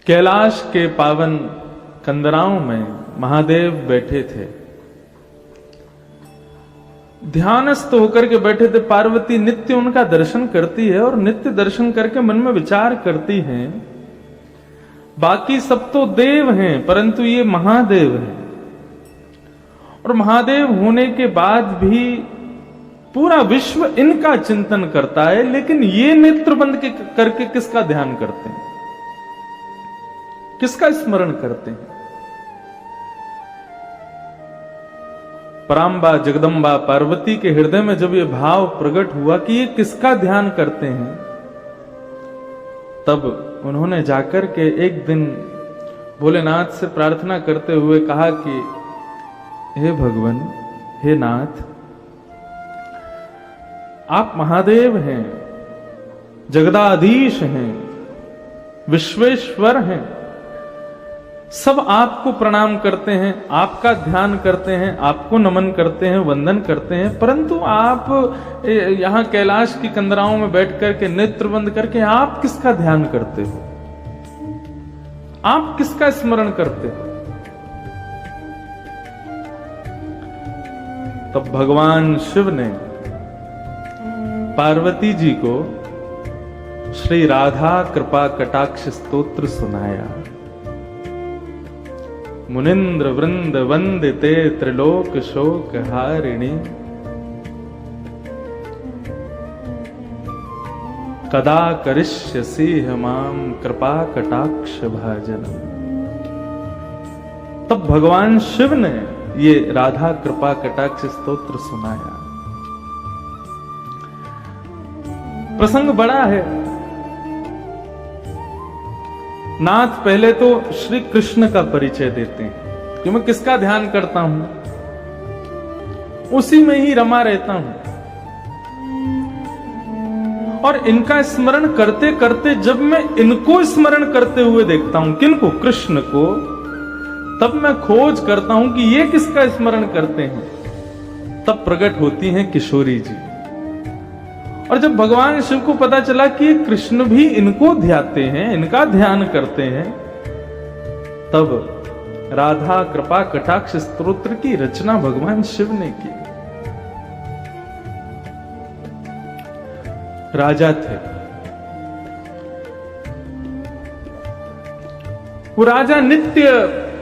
कैलाश के पावन कंदराओं में महादेव बैठे थे, ध्यानस्थ होकर के बैठे थे। पार्वती नित्य उनका दर्शन करती है और नित्य दर्शन करके मन में विचार करती हैं, बाकी सब तो देव हैं परंतु ये महादेव हैं, और महादेव होने के बाद भी पूरा विश्व इनका चिंतन करता है, लेकिन ये नेत्र बंद करके किसका ध्यान करते हैं, किसका स्मरण करते हैं। पराम्बा जगदम्बा पार्वती के हृदय में जब ये भाव प्रकट हुआ कि ये किसका ध्यान करते हैं, तब उन्होंने जाकर के एक दिन भोलेनाथ से प्रार्थना करते हुए कहा कि हे भगवान, हे नाथ, आप महादेव हैं, जगदाधीश हैं, विश्वेश्वर हैं, सब आपको प्रणाम करते हैं, आपका ध्यान करते हैं, आपको नमन करते हैं, वंदन करते हैं, परंतु आप यहां कैलाश की कंदराओं में बैठ करके नेत्र बंद करके आप किसका ध्यान करते हो, आप किसका स्मरण करते हो। तब भगवान शिव ने पार्वती जी को श्री राधा कृपा कटाक्ष स्तोत्र सुनाया। मुनिंद्र वृंद वंदिते त्रिलोक शोक हारिणी, कदा करिष्यसि माम कृपा कटाक्ष भाजनम। तब भगवान शिव ने ये राधा कृपा कटाक्ष स्तोत्र सुनाया। प्रसंग बड़ा है। नाथ पहले तो श्री कृष्ण का परिचय देते हैं कि मैं किसका ध्यान करता हूं, उसी में ही रमा रहता हूं, और इनका स्मरण करते करते जब मैं इनको स्मरण करते हुए देखता हूं, किनको, कृष्ण को, तब मैं खोज करता हूं कि ये किसका स्मरण करते हैं। तब प्रकट होती हैं किशोरी जी। और जब भगवान शिव को पता चला कि कृष्ण भी इनको ध्याते हैं, इनका ध्यान करते हैं, तब राधा कृपा कटाक्ष स्तोत्र की रचना भगवान शिव ने की। राजा थे, वो राजा नित्य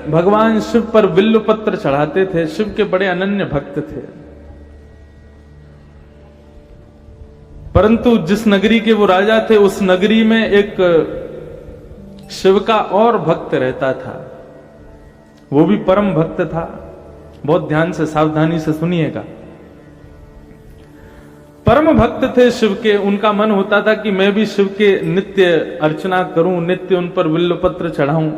भगवान शिव पर बिल्व पत्र चढ़ाते थे, शिव के बड़े अनन्य भक्त थे। परंतु जिस नगरी के वो राजा थे, उस नगरी में एक शिव का और भक्त रहता था, वो भी परम भक्त था। बहुत ध्यान से सावधानी से सुनिएगा। परम भक्त थे शिव के। उनका मन होता था कि मैं भी शिव के नित्य अर्चना करूं, नित्य उन पर बिल्व पत्र चढ़ाऊं।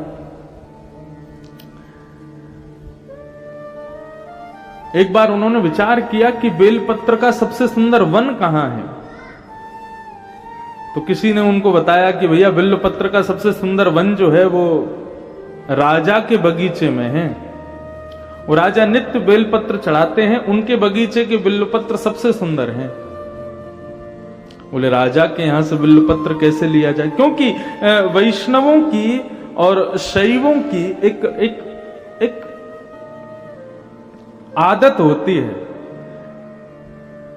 एक बार उन्होंने विचार किया कि बेलपत्र का सबसे सुंदर वन कहां है। तो किसी ने उनको बताया कि भैया बिल्वपत्र का सबसे सुंदर वन जो है वो राजा के बगीचे में है। वो राजा नित्य बेलपत्र चढ़ाते हैं, उनके बगीचे के बिल्वपत्र सबसे सुंदर हैं। बोले राजा के यहां से बिल्वपत्र कैसे लिया जाए, क्योंकि वैष्णवों की और शैवों की एक आदत होती है,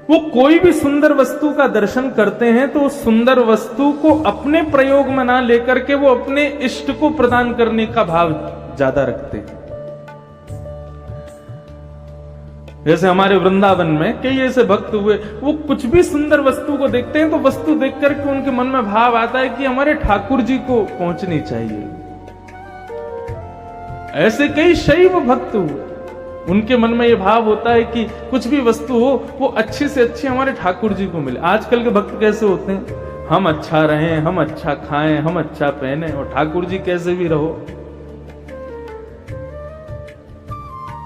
वो कोई भी सुंदर वस्तु का दर्शन करते हैं तो उस सुंदर वस्तु को अपने प्रयोग में ना लेकर के वो अपने इष्ट को प्रदान करने का भाव ज्यादा रखते हैं। जैसे हमारे वृंदावन में कई ऐसे भक्त हुए, वो कुछ भी सुंदर वस्तु को देखते हैं तो वस्तु देख करके उनके मन में भाव आता है कि हमारे ठाकुर जी को पहुंचनी चाहिए। ऐसे कई शैव भक्त हुए, उनके मन में यह भाव होता है कि कुछ भी वस्तु हो वो अच्छी से अच्छी हमारे ठाकुर जी को मिले। आजकल के भक्त कैसे होते हैं, हम अच्छा रहें, हम अच्छा खाएं, हम अच्छा पहने, और ठाकुर जी कैसे भी रहो।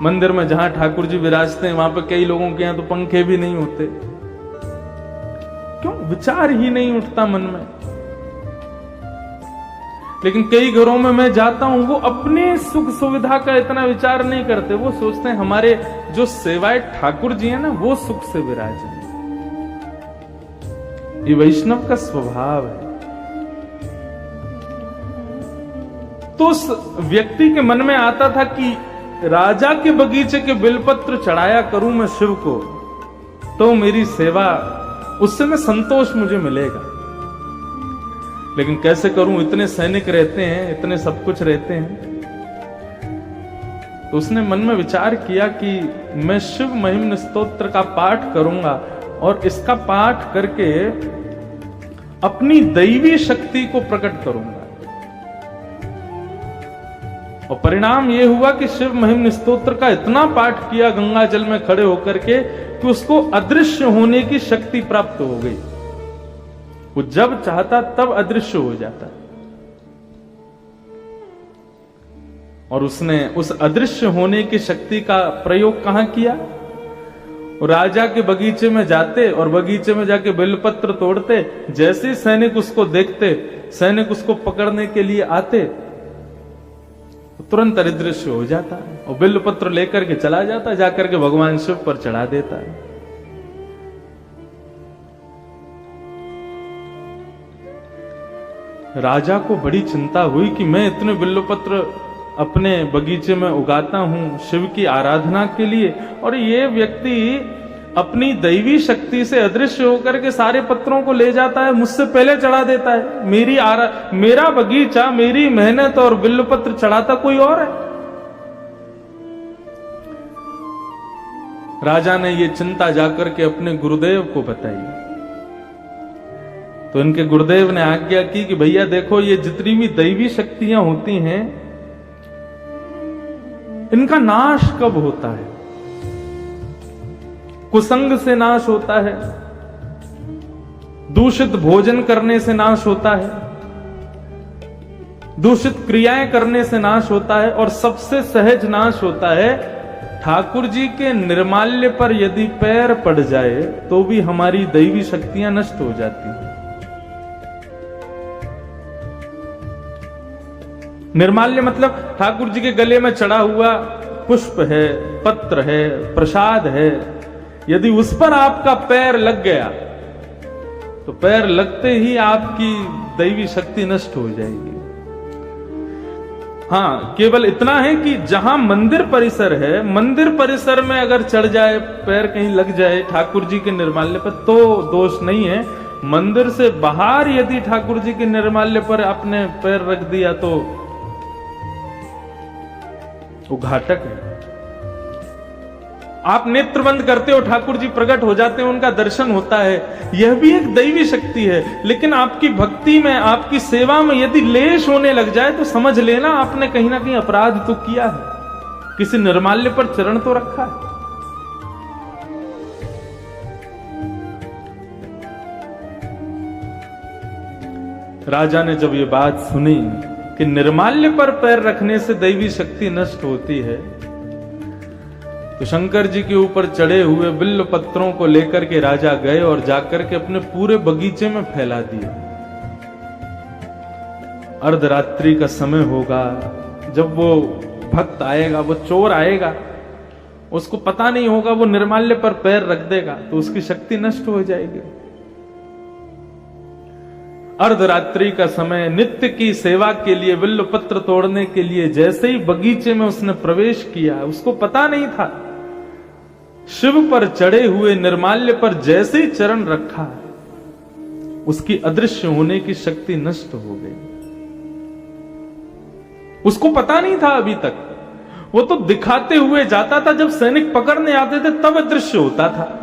मंदिर में जहां ठाकुर जी विराजते हैं वहां पर कई लोगों के यहां तो पंखे भी नहीं होते। क्यों? विचार ही नहीं उठता मन में। लेकिन कई घरों में मैं जाता हूं, वो अपने सुख सुविधा का इतना विचार नहीं करते। वो सोचते हैं हमारे जो सेवाए ठाकुर जी हैं ना, वो सुख से विराजे। ये वैष्णव का स्वभाव है। तो उस व्यक्ति के मन में आता था कि राजा के बगीचे के बिलपत्र चढ़ाया करूं मैं शिव को, तो मेरी सेवा, उससे मैं संतोष मुझे मिलेगा। लेकिन कैसे करूं, इतने सैनिक रहते हैं, इतने सब कुछ रहते हैं। तो उसने मन में विचार किया कि मैं शिव महिम्न स्तोत्र का पाठ करूंगा और इसका पाठ करके अपनी दैवी शक्ति को प्रकट करूंगा। और परिणाम यह हुआ कि शिव महिम्न स्तोत्र का इतना पाठ किया गंगा जल में खड़े होकर के कि उसको अदृश्य होने की शक्ति प्राप्त हो गई। वो जब चाहता तब अदृश्य हो जाता। और उसने उस अदृश्य होने की शक्ति का प्रयोग कहां किया? राजा के बगीचे में जाते और बगीचे में जाके बेलपत्र तोड़ते। जैसे ही सैनिक उसको देखते, सैनिक उसको पकड़ने के लिए आते, तो तुरंत अदृश्य हो जाता और बेलपत्र लेकर के चला जाता, जाकर के भगवान शिव पर चढ़ा देता है। राजा को बड़ी चिंता हुई कि मैं इतने बिल्वपत्र अपने बगीचे में उगाता हूं शिव की आराधना के लिए, और ये व्यक्ति अपनी दैवी शक्ति से अदृश्य होकर के सारे पत्रों को ले जाता है, मुझसे पहले चढ़ा देता है। मेरा बगीचा, मेरी मेहनत और बिल्वपत्र चढ़ाता कोई और है। राजा ने ये चिंता जाकर के अपने गुरुदेव को बताई। तो इनके गुरुदेव ने आज्ञा की कि भैया देखो, ये जितनी भी दैवी शक्तियां होती हैं, इनका नाश कब होता है? कुसंग से नाश होता है, दूषित भोजन करने से नाश होता है, दूषित क्रियाएं करने से नाश होता है, और सबसे सहज नाश होता है ठाकुर जी के निर्माल्य पर यदि पैर पड़ जाए तो भी हमारी दैवी शक्तियां नष्ट हो जाती हैं। निर्माल्य मतलब ठाकुर जी के गले में चढ़ा हुआ पुष्प है, पत्र है, प्रसाद है, यदि उस पर आपका पैर लग गया तो पैर लगते ही आपकी दैवी शक्ति नष्ट हो जाएगी। हाँ, केवल इतना है कि जहां मंदिर परिसर है, मंदिर परिसर में अगर चढ़ जाए, पैर कहीं लग जाए ठाकुर जी के निर्माल्य पर, तो दोष नहीं है। मंदिर से बाहर यदि ठाकुर जी के निर्माल्य पर आपने पैर रख दिया तो वो घातक है। आप नेत्र बंद करते हो, ठाकुर जी प्रकट हो जाते हैं, उनका दर्शन होता है, यह भी एक दैवी शक्ति है। लेकिन आपकी भक्ति में, आपकी सेवा में यदि लेश होने लग जाए तो समझ लेना आपने कहीं ना कहीं अपराध तो किया है, किसी निर्माल्य पर चरण तो रखा है। राजा ने जब ये बात सुनी कि निर्माल्य पर पैर रखने से दैवी शक्ति नष्ट होती है, तो शंकर जी के ऊपर चढ़े हुए बिल्व पत्रों को लेकर के राजा गए और जाकर के अपने पूरे बगीचे में फैला दिए। अर्धरात्रि का समय होगा, जब वो भक्त आएगा, वो चोर आएगा, उसको पता नहीं होगा, वो निर्माल्य पर पैर रख देगा तो उसकी शक्ति नष्ट हो जाएगी। अर्धरात्रि का समय, नित्य की सेवा के लिए, बिल्व पत्र तोड़ने के लिए जैसे ही बगीचे में उसने प्रवेश किया, उसको पता नहीं था, शिव पर चढ़े हुए निर्माल्य पर जैसे ही चरण रखा, उसकी अदृश्य होने की शक्ति नष्ट हो गई। उसको पता नहीं था अभी तक, वो तो दिखाते हुए जाता था, जब सैनिक पकड़ने आते थे तब अदृश्य होता था।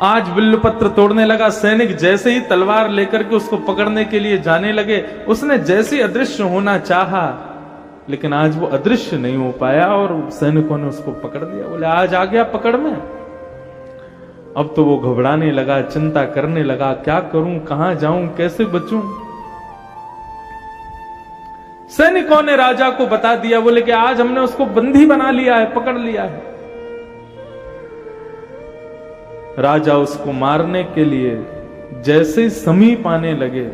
आज बिल्वपत्र तोड़ने लगा, सैनिक जैसे ही तलवार लेकर के उसको पकड़ने के लिए जाने लगे, उसने जैसे अदृश्य होना चाहा, लेकिन आज वो अदृश्य नहीं हो पाया और सैनिकों ने उसको पकड़ लिया। बोले आज आ गया पकड़ में। अब तो वो घबराने लगा, चिंता करने लगा, क्या करूं, कहां जाऊं, कैसे बचूं। सैनिकों ने राजा को बता दिया, बोले कि आज हमने उसको बंदी बना लिया है, पकड़ लिया है। राजा उसको मारने के लिए जैसे समीप आने लगे,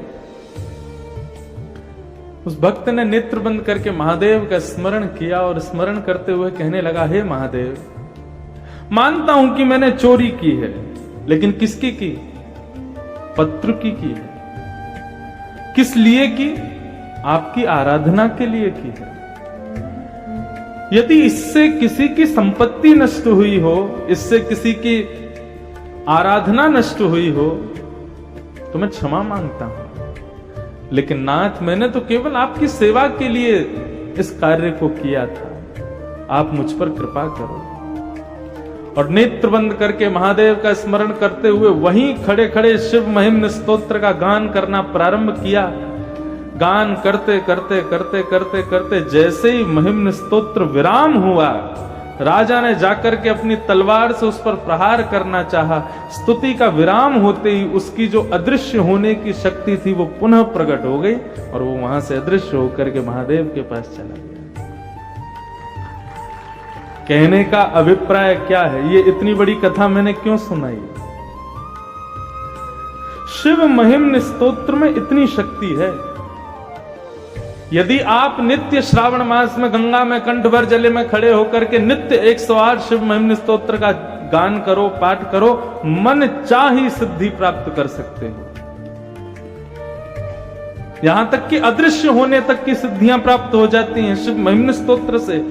उस भक्त ने नेत्र बंद करके महादेव का स्मरण किया और स्मरण करते हुए कहने लगा, हे महादेव, मानता हूं कि मैंने चोरी की है, लेकिन किसकी की? पत्र की है। किस लिए की? आपकी आराधना के लिए की है। यदि इससे किसी की संपत्ति नष्ट हुई हो, इससे किसी की आराधना नष्ट हुई हो, तो मैं क्षमा मांगता हूं। लेकिन नाथ, मैंने तो केवल आपकी सेवा के लिए इस कार्य को किया था, आप मुझ पर कृपा करो। और नेत्र बंद करके महादेव का स्मरण करते हुए वहीं खड़े खड़े शिव महिम्न स्तोत्र का गान करना प्रारंभ किया। गान करते करते करते करते करते जैसे ही महिम्न स्तोत्र विराम हुआ, राजा ने जाकर के अपनी तलवार से उस पर प्रहार करना चाहा। स्तुति का विराम होते ही उसकी जो अदृश्य होने की शक्ति थी वो पुनः प्रकट हो गई और वो वहां से अदृश्य होकर के महादेव के पास चला गया। कहने का अभिप्राय क्या है, ये इतनी बड़ी कथा मैंने क्यों सुनाई? शिव महिम्न स्तोत्र में इतनी शक्ति है। यदि आप नित्य श्रावण मास में गंगा में कंठ भर जले में खड़े होकर के नित्य 108 शिव महिम्न स्तोत्र का गान करो, पाठ करो, मन चाही सिद्धि प्राप्त कर सकते हो। यहां तक कि अदृश्य होने तक की सिद्धियां प्राप्त हो जाती हैं शिव महिम्न स्तोत्र से।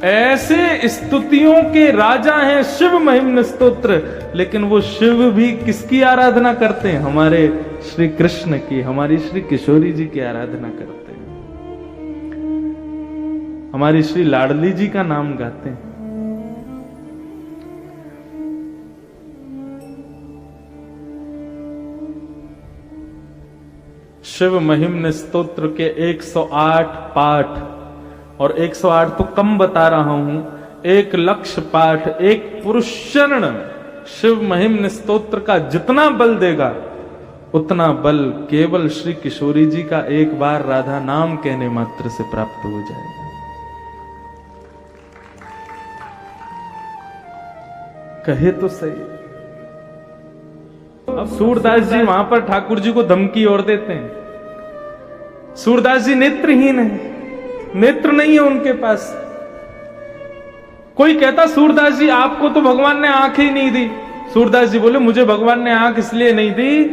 ऐसे स्तुतियों के राजा हैं शिव महिम्न स्तोत्र। लेकिन वो शिव भी किसकी आराधना करते हैं? हमारे श्री कृष्ण की, हमारी श्री किशोरी जी की आराधना करते हैं, हमारी श्री लाडली जी का नाम गाते हैं। शिव महिम्न स्तोत्र के 108 पाठ, और 108 तो कम बता रहा हूं, 1,00,000 पाठ, एक पुरुष चरण शिव महिम्न स्तोत्र का जितना बल देगा उतना बल केवल श्री किशोरी जी का एक बार राधा नाम कहने मात्र से प्राप्त हो जाएगा। कहे तो सही। अब सूरदास जी वहां पर ठाकुर जी को धमकी और देते हैं। सूरदास जी नेत्रहीन है, नेत्र नहीं है उनके पास। कोई कहता सूरदास जी आपको तो भगवान ने आंख ही नहीं दी। सूरदास जी बोले मुझे भगवान ने आंख इसलिए नहीं दी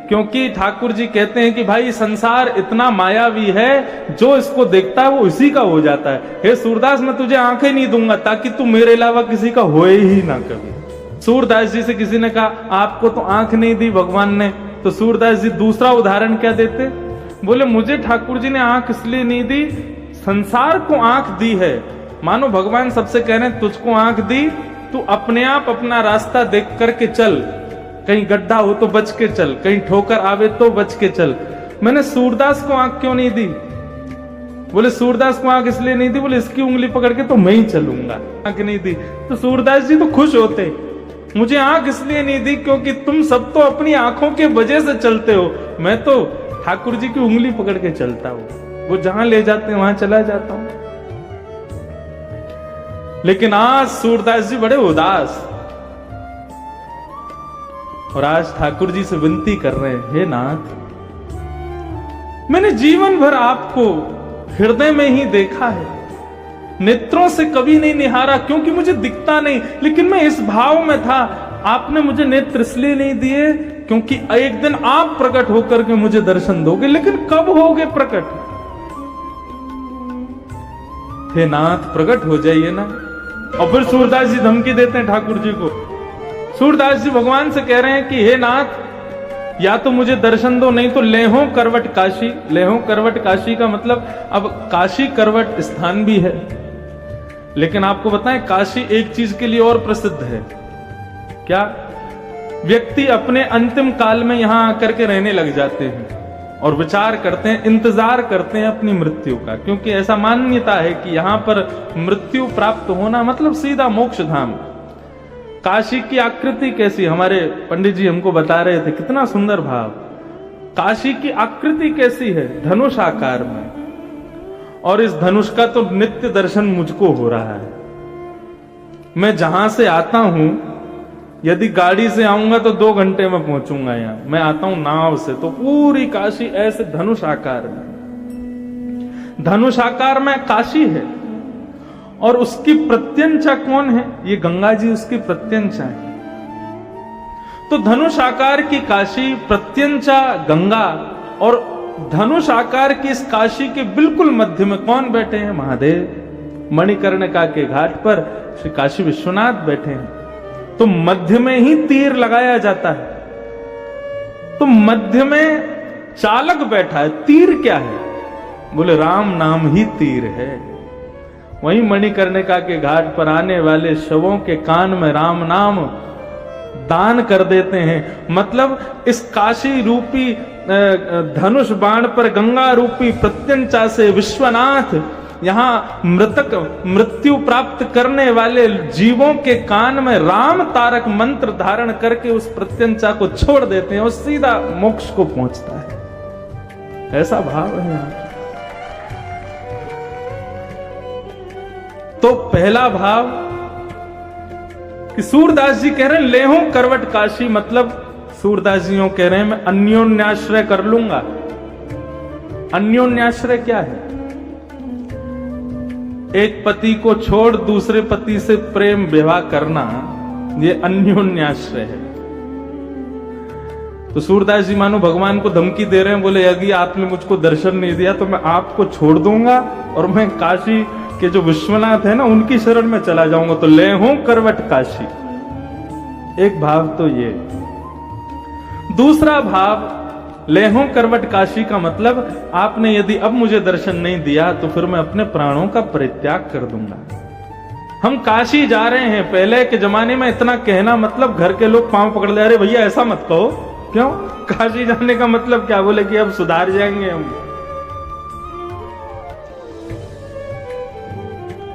क्योंकि ठाकुर जी कहते हैं कि भाई संसार इतना मायावी है, जो इसको देखता है वो इसी का हो जाता है। हे सूरदास, मैं तुझे आंखें नहीं दूंगा ताकि तू मेरे अलावा किसी का होए ही ना कभी। सूरदास जी से किसी ने कहा आपको तो आंख नहीं दी भगवान ने, तो सूरदास जी दूसरा उदाहरण क्या देते? बोले मुझे ठाकुर जी ने आंख इसलिए नहीं दी, संसार को आंख दी है। मानो भगवान सबसे कह रहे हैं तुझको आंख दी, तू अपने आप अपना रास्ता देख करके चल, कहीं गड्ढा हो तो बच के चल, कहीं ठोकर आवे तो बच के चल। मैंने सूरदास को आंख क्यों नहीं दी? बोले सूरदास को आंख इसलिए नहीं दी, बोले इसकी उंगली पकड़ के तो मैं ही चलूंगा। आंख नहीं दी तो सूरदास जी तो खुश होते। मुझे आंख इसलिए नहीं दी क्योंकि तुम सब तो अपनी आंखों के वजह से चलते हो, मैं तो ठाकुर जी की उंगली पकड़ के चलता हूं, वो जहां ले जाते हैं वहां चला जाता हूं। लेकिन आज सूरदास जी बड़े उदास, और आज ठाकुर जी से विनती कर रहे हैं, हे नाथ, मैंने जीवन भर आपको हृदय में ही देखा है, नेत्रों से कभी नहीं निहारा क्योंकि मुझे दिखता नहीं, लेकिन मैं इस भाव में था। आपने मुझे नेत्र इसलिए नहीं दिए क्योंकि एक दिन आप प्रकट होकर के मुझे दर्शन दोगे, लेकिन कब होगे प्रकट? हे नाथ, प्रकट हो जाइए ना। और फिर सूरदास जी धमकी देते हैं ठाकुर जी को। सूरदास जी भगवान से कह रहे हैं कि हे नाथ, या तो मुझे दर्शन दो, नहीं तो लेहो करवट काशी। लेहो करवट काशी का मतलब, अब काशी करवट स्थान भी है, लेकिन आपको बताएं काशी एक चीज के लिए और प्रसिद्ध है। क्या? व्यक्ति अपने अंतिम काल में यहां आकर के रहने लग जाते हैं और विचार करते हैं, इंतजार करते हैं अपनी मृत्यु का, क्योंकि ऐसा मान्यता है कि यहां पर मृत्यु प्राप्त होना मतलब सीधा मोक्ष धाम। काशी की आकृति कैसी, हमारे पंडित जी हमको बता रहे थे, कितना सुंदर भाव। काशी की आकृति कैसी है? धनुष आकार में, और इस धनुष का तो नित्य दर्शन मुझको हो रहा है। मैं जहां से आता हूं, यदि गाड़ी से आऊंगा तो 2 घंटे में पहुंचूंगा यहां। मैं आता हूं नाव से, तो पूरी काशी ऐसे धनुष आकार में, धनुष आकार में काशी है। और उसकी प्रत्यंचा कौन है? ये गंगा जी उसकी प्रत्यंचा है। तो धनुष आकार की काशी, प्रत्यंचा गंगा, और धनुष आकार की इस काशी के बिल्कुल मध्य में कौन बैठे हैं? महादेव। मणिकर्णिका के घाट पर श्री काशी विश्वनाथ बैठे हैं। तो मध्य में ही तीर लगाया जाता है, तो मध्य में चालक बैठा है, तीर क्या है? बोले राम नाम ही तीर है। वहीं मणिकर्णिका के घाट पर आने वाले शवों के कान में राम नाम दान कर देते हैं। मतलब इस काशी रूपी धनुष बाण पर गंगा रूपी प्रत्यंचा से विश्वनाथ यहां मृत्यु प्राप्त करने वाले जीवों के कान में राम तारक मंत्र धारण करके उस प्रत्यंचा को छोड़ देते हैं और सीधा मोक्ष को पहुंचता है। ऐसा भाव है यहां। तो पहला भाव कि सूरदास जी कह रहे हैं लेहूं करवट काशी, मतलब सूरदास जी कह रहे हैं मैं अन्योन्याश्रय कर लूंगा। अन्योन्याश्रय क्या है? एक पति को छोड़ दूसरे पति से प्रेम विवाह करना, ये अन्योन्याश्रय है। तो सूरदास जी मानो भगवान को धमकी दे रहे हैं, बोले यदि आपने मुझको दर्शन नहीं दिया तो मैं आपको छोड़ दूंगा और मैं काशी के जो विश्वनाथ है ना उनकी शरण में चला जाऊंगा। तो लेहूं करवट काशी, एक भाव तो ये। दूसरा भाव, लेहूं करवट काशी का मतलब आपने यदि अब मुझे दर्शन नहीं दिया तो फिर मैं अपने प्राणों का परित्याग कर दूंगा। हम काशी जा रहे हैं, पहले के जमाने में इतना कहना मतलब घर के लोग पांव पकड़ ले, अरे भैया ऐसा मत कहो। क्यों? काशी जाने का मतलब क्या? बोले कि अब सुधार जाएंगे हम।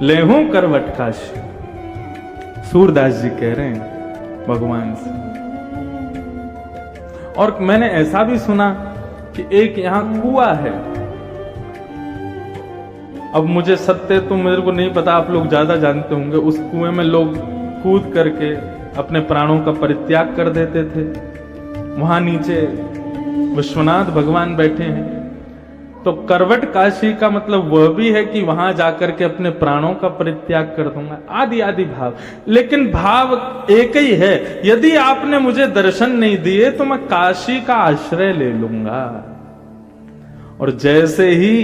लेहूं करवट काशी, सूरदास जी कह रहे हैं भगवान से। और मैंने ऐसा भी सुना कि एक यहां कुआं है। अब मुझे सत्य तो मेरे को नहीं पता, आप लोग ज्यादा जानते होंगे। उस कुएं में लोग कूद करके अपने प्राणों का परित्याग कर देते थे। वहां नीचे विश्वनाथ भगवान बैठे हैं। तो करवट काशी का मतलब वह भी है कि वहां जाकर के अपने प्राणों का परित्याग कर दूंगा, आदि आदि भाव। लेकिन भाव एक ही है, यदि आपने मुझे दर्शन नहीं दिए तो मैं काशी का आश्रय ले लूंगा। और जैसे ही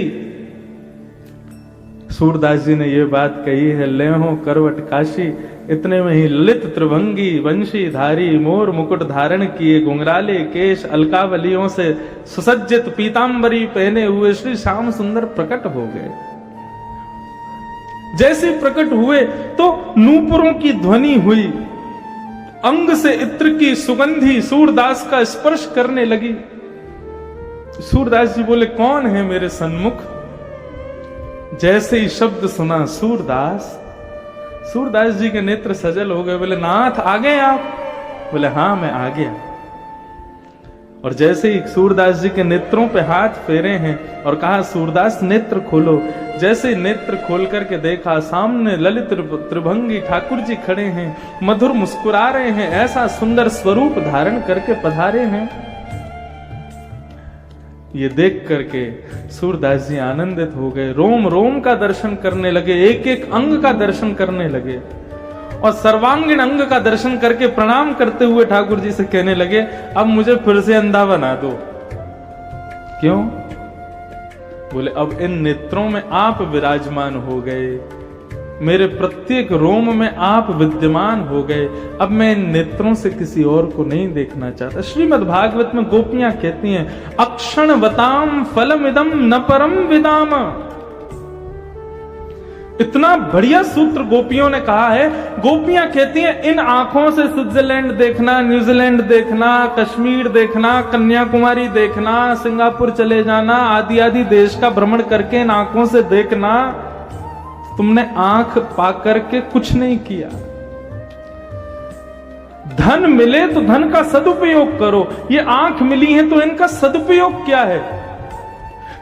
सूरदास जी ने यह बात कही है, लेहूं करवट काशी, इतने में ही ललित त्रिभंगी वंशी धारी मोर मुकुट धारण किए घुंघराले केश अलकावलियों से सुसज्जित पीतांबरी पहने हुए श्री श्याम सुंदर प्रकट हो गए। जैसे प्रकट हुए तो नूपुरों की ध्वनि हुई, अंग से इत्र की सुगंधी सूरदास का स्पर्श करने लगी। सूरदास जी बोले कौन है मेरे सन्मुख? जैसे ही शब्द सुना सूरदास, सूरदास जी के नेत्र सजल हो गए। बोले नाथ आ गए आप? बोले हाँ मैं आ गया। और जैसे ही सूरदास जी के नेत्रों पे हाथ फेरे हैं और कहा सूरदास नेत्र खोलो, जैसे नेत्र खोल करके देखा सामने ललित त्रिभंगी ठाकुर जी खड़े हैं, मधुर मुस्कुरा रहे हैं, ऐसा सुंदर स्वरूप धारण करके पधारे हैं। ये देख करके सूरदास जी आनंदित हो गए, रोम रोम का दर्शन करने लगे, एक एक अंग का दर्शन करने लगे और सर्वांगीण अंग का दर्शन करके प्रणाम करते हुए ठाकुर जी से कहने लगे अब मुझे फिर से अंधा बना दो। क्यों? बोले अब इन नेत्रों में आप विराजमान हो गए, मेरे प्रत्येक रोम में आप विद्यमान हो गए, अब मैं इन नेत्रों से किसी और को नहीं देखना चाहता। श्रीमद् भागवत में गोपियां कहती हैं अक्षण वताम फलमिदम न परम विदाम। इतना बढ़िया सूत्र गोपियों ने कहा है। गोपियां कहती हैं इन आंखों से स्विट्जरलैंड देखना, न्यूजीलैंड देखना, कश्मीर देखना, कन्याकुमारी देखना, सिंगापुर चले जाना, आदि आदि देश का भ्रमण करके इन आंखों से देखना, तुमने आंख पाकर के कुछ नहीं किया। धन मिले तो धन का सदुपयोग करो, ये आंख मिली है तो इनका सदुपयोग क्या है?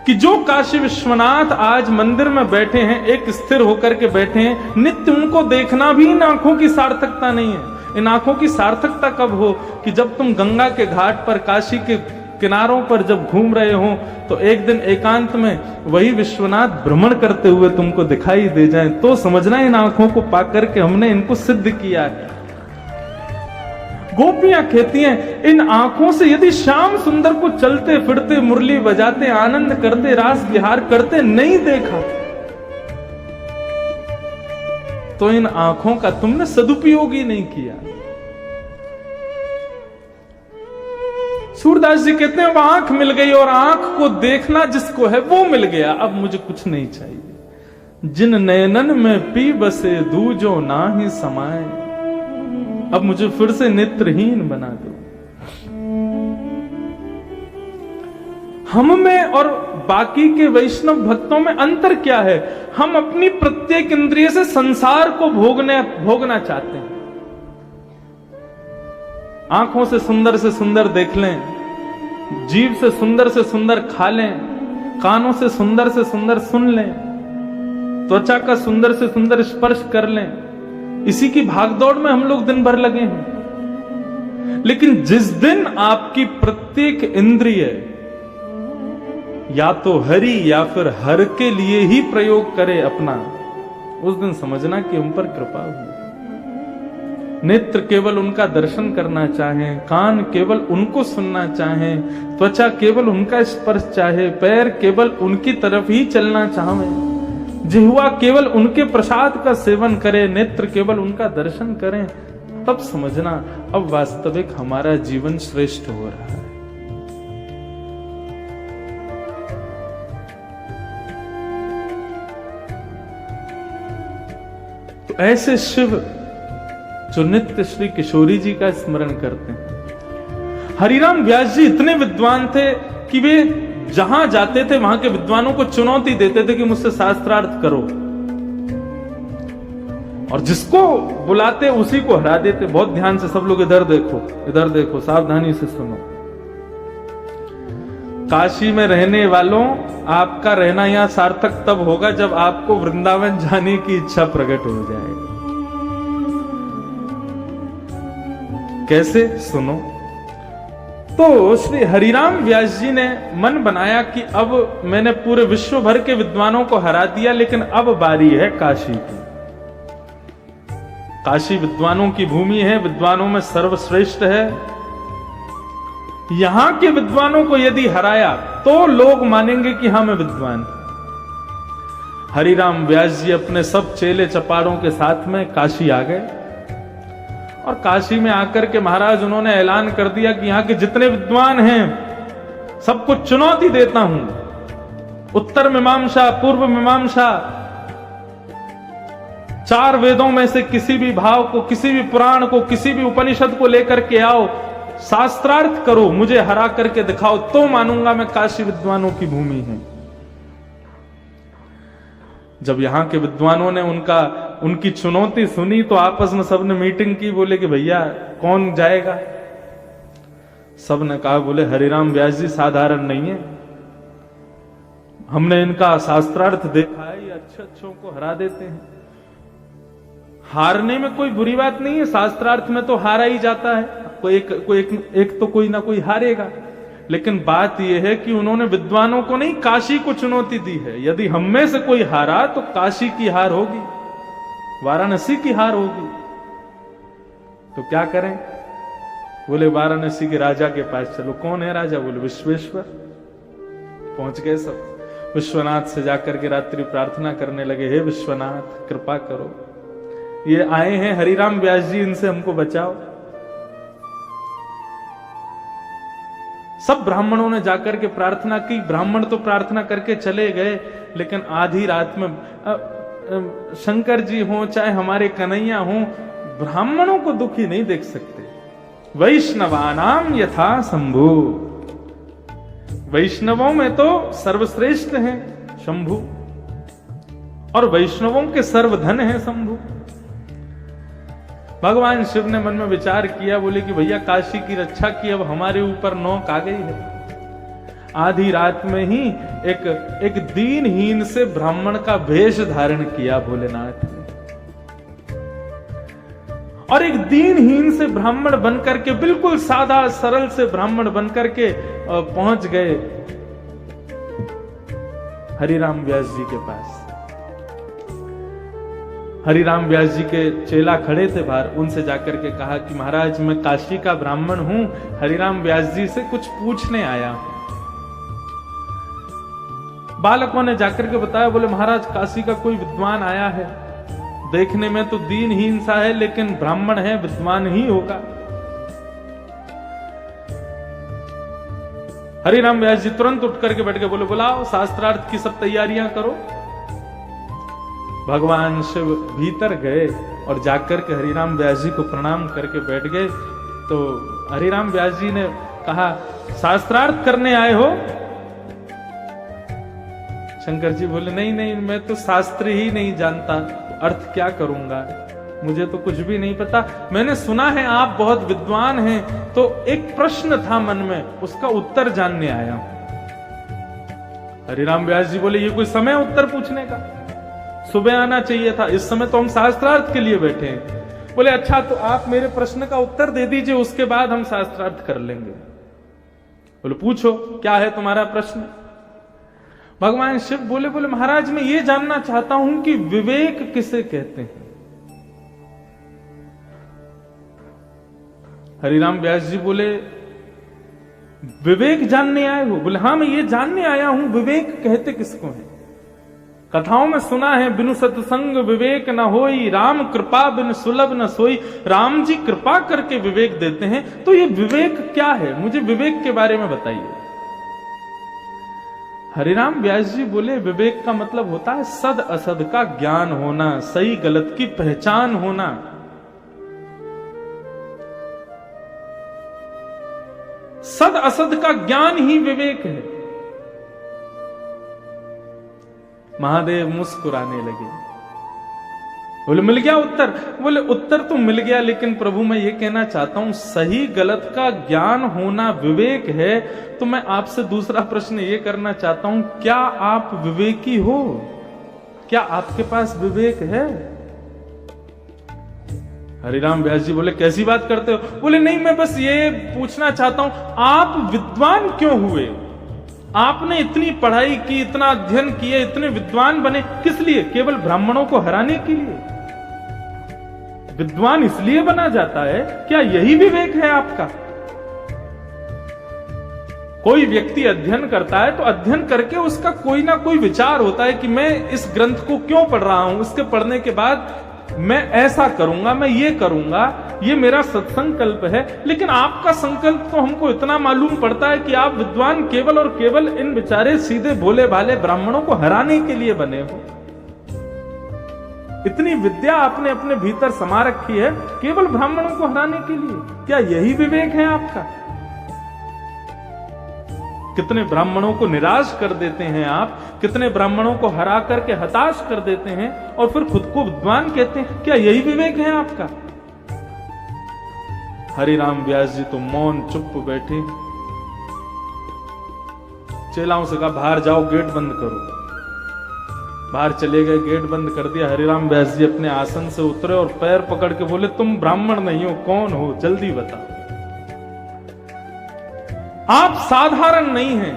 कि जो काशी विश्वनाथ आज मंदिर में बैठे हैं, एक स्थिर होकर के बैठे हैं, नित्य उनको देखना भी इन आंखों की सार्थकता नहीं है। इन आंखों की सार्थकता कब हो? कि जब तुम गंगा के घाट पर, काशी के किनारों पर जब घूम रहे हो तो एक दिन एकांत में वही विश्वनाथ भ्रमण करते हुए तुमको दिखाई दे जाए, तो समझना इन आंखों को पाकर के हमने इनको सिद्ध किया है। गोपियां कहती हैं, इन आंखों से यदि श्याम सुंदर को चलते फिरते, मुरली बजाते, आनंद करते, रास विहार करते नहीं देखा, तो इन आंखों का तुमने सदुपयोग ही नहीं किया। सूरदास जी कहते हैं, वो आंख मिल गई और आंख को देखना जिसको है वो मिल गया, अब मुझे कुछ नहीं चाहिए। जिन नयनन में पी बसे दूजो ना ही समाए, अब मुझे फिर से नेत्रहीन बना दो। हम में और बाकी के वैष्णव भक्तों में अंतर क्या है? हम अपनी प्रत्येक इंद्रिय से संसार को भोगना चाहते हैं। आंखों से सुंदर देख लें, जीभ से सुंदर खा लें, कानों से सुंदर सुन लें, त्वचा का सुंदर से सुंदर स्पर्श कर लें। इसी की भागदौड़ में हम लोग दिन भर लगे हैं। लेकिन जिस दिन आपकी प्रत्येक इंद्रिय या तो हरि या फिर हर के लिए ही प्रयोग करे अपना, उस दिन समझना कि हम पर कृपा हुई। नेत्र केवल उनका दर्शन करना चाहें, कान केवल उनको सुनना चाहें, त्वचा केवल उनका स्पर्श चाहे, पैर केवल उनकी तरफ ही चलना चाहें, जिह्वा केवल उनके प्रसाद का सेवन करे, नेत्र केवल उनका दर्शन करें, तब समझना अब वास्तविक हमारा जीवन श्रेष्ठ हो रहा है। तो ऐसे शिव जो नित्य श्री किशोरी जी का स्मरण करते हैं। हरिराम व्यास जी इतने विद्वान थे कि वे जहां जाते थे वहां के विद्वानों को चुनौती देते थे कि मुझसे शास्त्रार्थ करो, और जिसको बुलाते उसी को हरा देते। बहुत ध्यान से सब लोग इधर देखो, सावधानी से सुनो। काशी में रहने वालों, आपका रहना यहां सार्थक तब होगा जब आपको वृंदावन जाने की इच्छा प्रकट हो जाएगी। कैसे? सुनो। तो श्री हरिराम व्यास जी ने मन बनाया कि अब मैंने पूरे विश्व भर के विद्वानों को हरा दिया, लेकिन अब बारी है काशी की। काशी विद्वानों की भूमि है, विद्वानों में सर्वश्रेष्ठ है। यहां के विद्वानों को यदि हराया तो लोग मानेंगे कि हाँ मैं विद्वान। हरिराम व्यास जी अपने सब चेले चपाड़ों के साथ में काशी आ गए, और काशी में आकर के महाराज उन्होंने ऐलान कर दिया कि यहां के जितने विद्वान हैं सबको चुनौती देता हूं। उत्तर मीमांसा, पूर्व मीमांसा, 4 वेदों में से किसी भी भाव को, किसी भी पुराण को, किसी भी उपनिषद को लेकर के आओ, शास्त्रार्थ करो, मुझे हरा करके दिखाओ, तो मानूंगा मैं काशी विद्वानों की भूमि है। जब यहां के विद्वानों ने उनकी चुनौती सुनी तो आपस में सबने मीटिंग की, बोले कि भैया कौन जाएगा? सबने कहा, बोले हरिराम व्यास जी साधारण नहीं है, हमने इनका शास्त्रार्थ देखा है, ये अच्छों को हरा देते हैं। हारने में कोई बुरी बात नहीं है, शास्त्रार्थ में तो हारा ही जाता है, एक तो कोई ना कोई हारेगा। लेकिन बात यह है कि उन्होंने विद्वानों को नहीं, काशी को चुनौती दी है। यदि हम में से कोई हारा तो काशी की हार होगी, वाराणसी की हार होगी। तो क्या करें? बोले वाराणसी के राजा के पास चलो। कौन है राजा? बोले विश्वेश्वर। पहुंच गए सब, विश्वनाथ से जाकर के रात्रि प्रार्थना करने लगे, हे विश्वनाथ कृपा करो, ये आए हैं हरिराम व्यास जी, इनसे हमको बचाओ। सब ब्राह्मणों ने जाकर के प्रार्थना की। ब्राह्मण तो प्रार्थना करके चले गए, लेकिन आधी रात में शंकर जी हो चाहे हमारे कन्हैया हो, ब्राह्मणों को दुखी नहीं देख सकते। वैष्णवानाम यथा शंभु, वैष्णवों में तो सर्वश्रेष्ठ हैं शंभु, और वैष्णवों के सर्वधन है शंभु। भगवान शिव ने मन में विचार किया, बोले कि भैया काशी की रक्षा की, अब हमारे ऊपर नौक आ गई है। आधी रात में ही एक दीनहीन से ब्राह्मण का वेश धारण किया भोलेनाथ ने, और एक दीनहीन से ब्राह्मण बनकर के, बिल्कुल सादा सरल से ब्राह्मण बनकर के पहुंच गए हरिराम व्यास जी के पास। हरिराम व्यास जी के चेला खड़े थे बाहर, उनसे जाकर के कहा कि महाराज मैं काशी का ब्राह्मण हूं, हरिराम व्यास जी से कुछ पूछने आया हूं। बालकों ने जाकर के बताया, बोले महाराज काशी का कोई विद्वान आया है, देखने में तो दीनहीन सा है लेकिन ब्राह्मण है, विद्वान ही होगा। हरिराम व्यास जी तुरंत उठ करके बैठ गए, बोले बुलाओ, शास्त्रार्थ की सब तैयारियां करो। भगवान शिव भीतर गए और जाकर के हरिराम व्यास जी को प्रणाम करके बैठ गए। तो हरिराम व्यास जी ने कहा, शास्त्रार्थ करने आए हो? शंकर जी बोले, नहीं नहीं, मैं तो शास्त्र ही नहीं जानता, अर्थ क्या करूंगा, मुझे तो कुछ भी नहीं पता। मैंने सुना है आप बहुत विद्वान हैं, तो एक प्रश्न था मन में, उसका उत्तर जानने आया हूं। हरिराम व्यास जी बोले, ये कोई समय उत्तर पूछने का? सुबह आना चाहिए था, इस समय तो हम शास्त्रार्थ के लिए बैठे हैं। बोले अच्छा, तो आप मेरे प्रश्न का उत्तर दे दीजिए, उसके बाद हम शास्त्रार्थ कर लेंगे। बोले पूछो, क्या है तुम्हारा प्रश्न? भगवान शिव बोले महाराज मैं ये जानना चाहता हूं कि विवेक किसे कहते हैं। हरिराम व्यास जी बोले, विवेक जानने आए हो? बोले हाँ, मैं ये जानने आया हूं विवेक कहते किसको है। कथाओं में सुना है, बिनु सत्संग विवेक न होई, राम कृपा बिन सुलभ न सोई। राम जी कृपा करके विवेक देते हैं, तो ये विवेक क्या है, मुझे विवेक के बारे में बताइए। हरिराम व्यास जी बोले, विवेक का मतलब होता है सद असद का ज्ञान होना, सही गलत की पहचान होना। सद असद का ज्ञान ही विवेक है। महादेव मुस्कुराने लगे, बोले मिल गया उत्तर? बोले उत्तर तो मिल गया, लेकिन प्रभु मैं ये कहना चाहता हूं सही गलत का ज्ञान होना विवेक है, तो मैं आपसे दूसरा प्रश्न ये करना चाहता हूं, क्या आप विवेकी हो? क्या आपके पास विवेक है? हरिराम व्यास जी बोले, कैसी बात करते हो? बोले नहीं, मैं बस ये पूछना चाहता हूं, आप विद्वान क्यों हुए? आपने इतनी पढ़ाई की, इतना अध्ययन किए, इतने विद्वान बने, किस लिए? केवल ब्राह्मणों को हराने के लिए? विद्वान इसलिए बना जाता है, क्या यही विवेक है आपका? कोई व्यक्ति अध्ययन करता है तो अध्ययन करके उसका कोई ना कोई विचार होता है कि मैं इस ग्रंथ को क्यों पढ़ रहा हूं, इसके पढ़ने के बाद मैं ऐसा करूंगा, मैं ये करूंगा, ये मेरा सत्संकल्प है। लेकिन आपका संकल्प तो हमको इतना मालूम पड़ता है कि आप विद्वान केवल और केवल इन बेचारे सीधे भोले भाले ब्राह्मणों को हराने के लिए बने हो। इतनी विद्या आपने अपने भीतर समा रखी है केवल ब्राह्मणों को हराने के लिए। क्या यही विवेक है आपका? कितने ब्राह्मणों को निराश कर देते हैं आप, कितने ब्राह्मणों को हरा करके हताश कर देते हैं और फिर खुद को विद्वान कहते हैं। क्या यही विवेक है आपका? हरिराम व्यास जी तो मौन चुप बैठे। चेलाओं से कहा बाहर जाओ, गेट बंद करो। बाहर चले गए, गेट बंद कर दिया। हरिराम व्यास जी अपने आसन से उतरे और पैर पकड़ के बोले, तुम ब्राह्मण नहीं हो, कौन हो, जल्दी बताओ। आप साधारण नहीं हैं,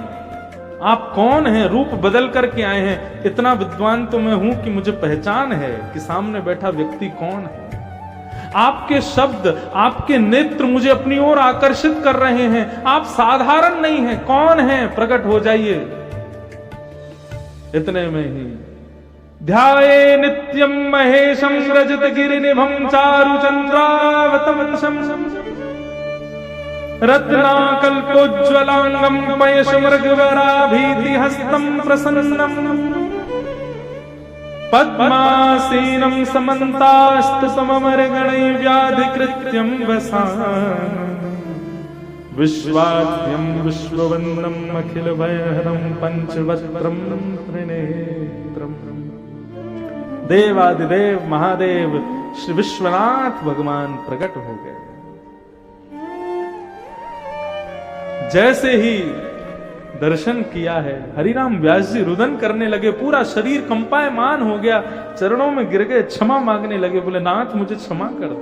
आप कौन हैं? रूप बदल करके आए हैं। इतना विद्वान तो मैं हूं कि मुझे पहचान है कि सामने बैठा व्यक्ति कौन है। आपके शब्द, आपके नेत्र मुझे अपनी ओर आकर्षित कर रहे हैं। आप साधारण नहीं हैं, कौन हैं? प्रकट हो जाइए। इतने में ही ध्याये नित्यम महेशम रजत गिरिनिभं चारु चंद्रावतंसम रत्नाकल्पोज्ज्वलांगम पयशमृगवराभीति हस्तं प्रसन्नम पद्मासीनं समन्तास्तसममरगणैर्व्याधिकृत्यं वसानं विश्वाद्यं विश्ववन्दनं अखिलभयहरं पंचवक्त्रं त्रिनेत्रम्। देवादिदेव महादेव श्री विश्वनाथ भगवान प्रकट हो गए। जैसे ही दर्शन किया है, हरिराम व्यास जी रुदन करने लगे, पूरा शरीर कंपायमान हो गया, चरणों में गिर गए, क्षमा मांगने लगे। बोले नाथ मुझे क्षमा कर दो।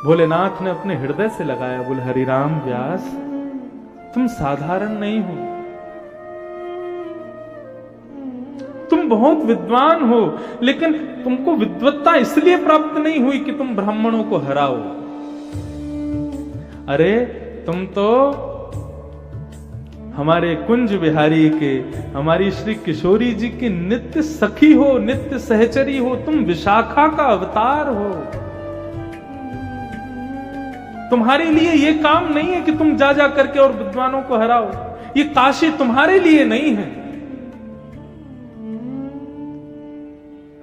भोलेनाथ ने अपने हृदय से लगाया। बोले हरिराम व्यास, तुम साधारण नहीं हो, तुम बहुत विद्वान हो, लेकिन तुमको विद्वत्ता इसलिए प्राप्त नहीं हुई कि तुम ब्राह्मणों को हराओ। अरे तुम तो हमारे कुंज बिहारी के, हमारी श्री किशोरी जी की नित्य सखी हो, नित्य सहचरी हो, तुम विशाखा का अवतार हो। तुम्हारे लिए यह काम नहीं है कि तुम जा जा करके और विद्वानों को हराओ। ये काशी तुम्हारे लिए नहीं है।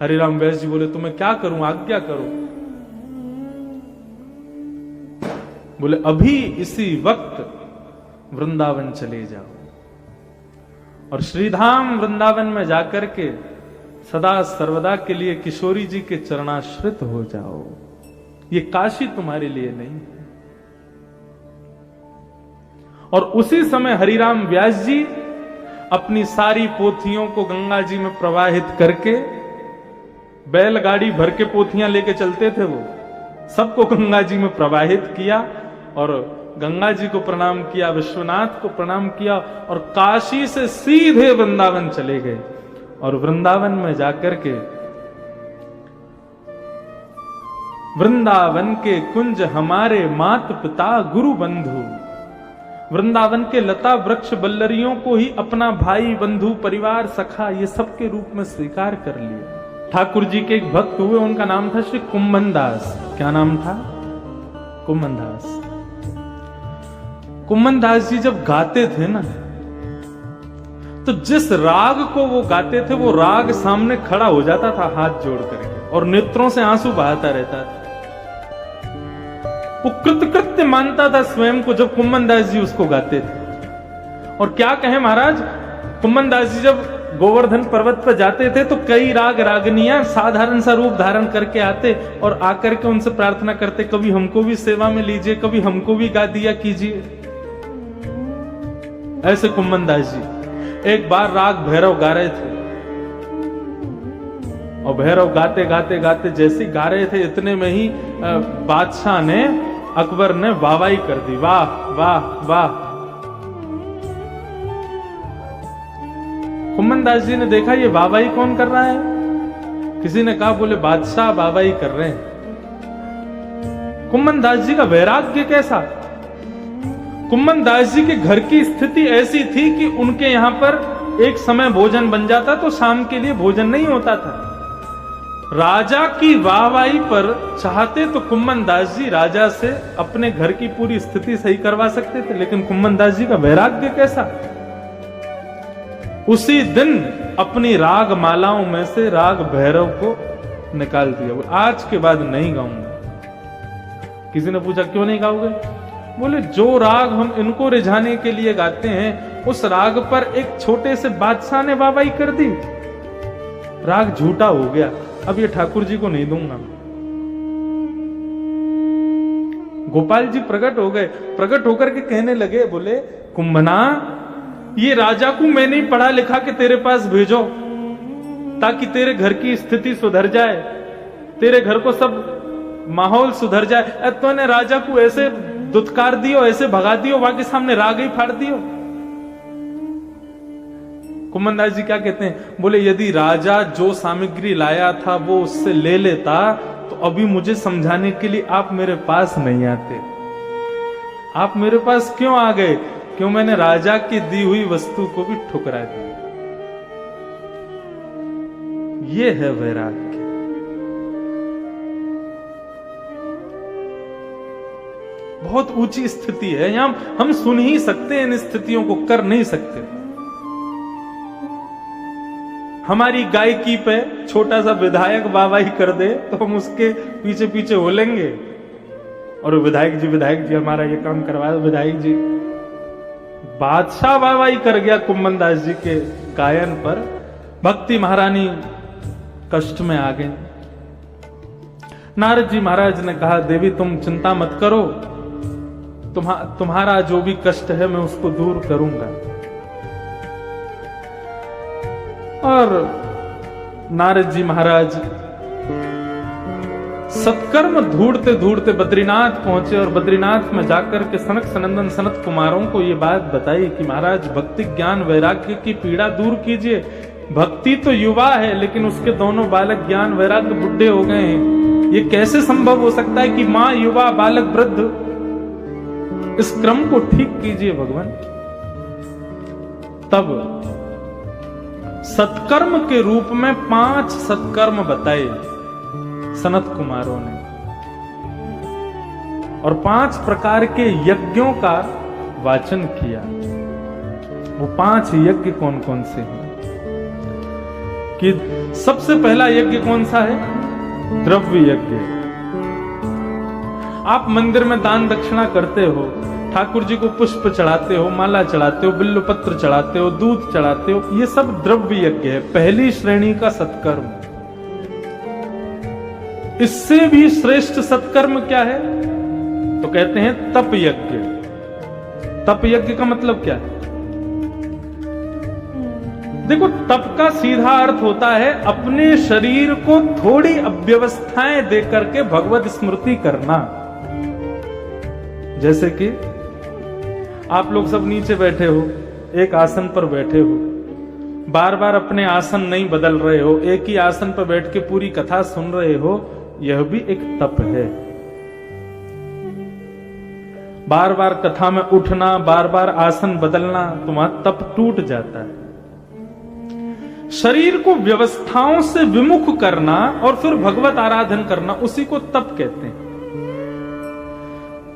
हरिराम व्यास जी बोले तुम्हें क्या करूं, आज्ञा करो। बोले अभी इसी वक्त वृंदावन चले जाओ और श्रीधाम वृंदावन में जाकर के सदा सर्वदा के लिए किशोरी जी के चरणाश्रित हो जाओ। ये काशी तुम्हारे लिए नहीं है। और उसी समय हरिराम व्यास जी अपनी सारी पोथियों को गंगा जी में प्रवाहित करके, बैलगाड़ी भर के पोथियां लेके चलते थे वो, सबको गंगा जी में प्रवाहित किया और गंगा जी को प्रणाम किया, विश्वनाथ को प्रणाम किया और काशी से सीधे वृंदावन चले गए। और वृंदावन में जाकर के वृंदावन के कुंज हमारे मात पिता गुरु बंधु, वृंदावन के लता वृक्ष बल्लरियों को ही अपना भाई बंधु परिवार सखा ये सब के रूप में स्वीकार कर लिया। ठाकुर जी के एक भक्त हुए, उनका नाम था श्री कुंभन दास। क्या नाम था? कुंभन दास। कुंभन दास जी जब गाते थे ना, तो जिस राग को वो गाते थे वो राग सामने खड़ा हो जाता था हाथ जोड़ करके और नेत्रों से आंसू बहाता रहता था। वो कृतकृत्य मानता था स्वयं को जब कुंभन दास जी उसको गाते थे। और क्या कहें महाराज, कुंभन दास जी जब गोवर्धन पर्वत पर जाते थे तो कई राग रागनियां साधारण सा रूप धारण करके आते और आकर के उनसे प्रार्थना करते, कभी हमको भी सेवा में लीजिए, कभी हमको भी गा दिया कीजिए। ऐसे कुंभन दास जी एक बार राग भैरव गा रहे थे और भैरव गाते गाते गाते जैसे गा रहे थे इतने में ही बादशाह ने, अकबर ने वाहवाही कर दी, वाह वाह वाह। कुंभन दास जी ने देखा ये वाहवाही कौन कर रहा है? किसी ने कहा, बोले बादशाह वाहवाही कर रहे हैं। कुंभन दास जी का वैराग्य कैसा? कुंभन दास जी के घर की स्थिति ऐसी थी कि उनके यहां पर एक समय भोजन बन जाता तो शाम के लिए भोजन नहीं होता था। राजा की वाहवाही पर चाहते तो कुंभन दास जी राजा से अपने घर की पूरी स्थिति सही करवा सकते थे, लेकिन कुंभन दास जी का वैराग्य कैसा? उसी दिन अपनी राग मालाओं में से राग भैरव को निकाल दिया। आज के बाद नहीं गाऊंगा। किसी ने पूछा क्यों नहीं गाओगे? बोले जो राग हम इनको रिझाने के लिए गाते हैं उस राग पर एक छोटे से बादशाह ने वाहवाही कर दी, राग झूठा हो गया, अब ये ठाकुर जी को नहीं दूंगा। गोपाल जी प्रकट हो गए, प्रकट होकर के कहने लगे, बोले कुंभना ये राजा को मैं नहीं पढ़ा लिखा के तेरे पास भेजो ताकि तेरे घर की स्थिति सुधर जाए, तेरे घर को सब माहौल सुधर जाए। तो ने राजा को ऐसे दुत्कार दियो, ऐसे भगा दियो, बाकी सामने राग ही फाड़ दियो। कुंभन दास जी क्या कहते हैं? बोले यदि राजा जो सामग्री लाया था वो उससे ले लेता तो अभी मुझे समझाने के लिए आप मेरे पास नहीं आते। आप मेरे पास क्यों आ गए? क्यों मैंने राजा की दी हुई वस्तु को भी ठुकरा दिया। ये है वैराग्य। बहुत ऊंची स्थिति है, यहां हम सुन ही सकते हैं, इन स्थितियों को कर नहीं सकते। हमारी गायकी पे छोटा सा विधायक वाहवाही कर दे तो हम उसके पीछे पीछे होलेंगे और विधायक जी हमारा ये काम करवा दो, विधायक जी। बादशाह वाहवाही कर गया कुंभन दास जी के गायन पर, भक्ति महारानी कष्ट में आ गए। नारद जी महाराज ने कहा, देवी तुम चिंता मत करो, तुम्हारा जो भी कष्ट है मैं उसको दूर करूंगा। और नारद जी महाराज सत्कर्म ढूंढते ढूंढते बद्रीनाथ पहुंचे और बद्रीनाथ में जाकर के सनक सनंदन सनत कुमारों को ये बात बताई कि महाराज भक्ति ज्ञान वैराग्य की पीड़ा दूर कीजिए, भक्ति तो युवा है लेकिन उसके दोनों बालक ज्ञान वैराग्य बुढ़े हो गए हैं। ये कैसे संभव हो सकता है कि मां युवा बालक वृद्ध? इस क्रम को ठीक कीजिए भगवान। तब सत्कर्म के रूप में 5 सत्कर्म बताए सनत कुमारों ने, और 5 प्रकार के यज्ञों का वाचन किया। वो 5 यज्ञ कौन कौन से हैं? कि सबसे पहला यज्ञ कौन सा है? द्रव्य यज्ञ। आप मंदिर में दान दक्षिणा करते हो, ठाकुर जी को पुष्प चढ़ाते हो, माला चढ़ाते हो, बिल्व पत्र चढ़ाते हो, दूध चढ़ाते हो, ये सब द्रव्य यज्ञ है, पहली श्रेणी का सत्कर्म। इससे भी श्रेष्ठ सत्कर्म क्या है? तो कहते हैं तप यज्ञ। तप यज्ञ का मतलब क्या है? देखो, तप का सीधा अर्थ होता है अपने शरीर को थोड़ी अव्यवस्थाएं देकर के भगवत स्मृति करना। जैसे कि आप लोग सब नीचे बैठे हो, एक आसन पर बैठे हो, बार बार अपने आसन नहीं बदल रहे हो, एक ही आसन पर बैठ के पूरी कथा सुन रहे हो, यह भी एक तप है। बार बार कथा में उठना, बार बार आसन बदलना, तुम्हारा तप टूट जाता है। शरीर को व्यवस्थाओं से विमुख करना और फिर भगवत आराधन करना, उसी को तप कहते हैं।